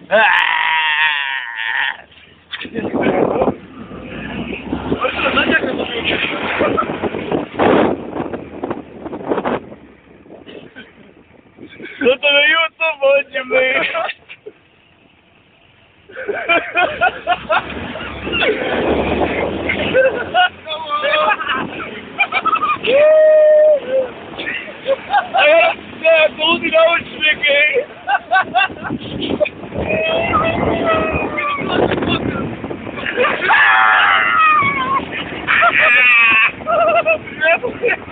No to na YouTube chodzimy. A ja to ludzi na uczynki. Nie,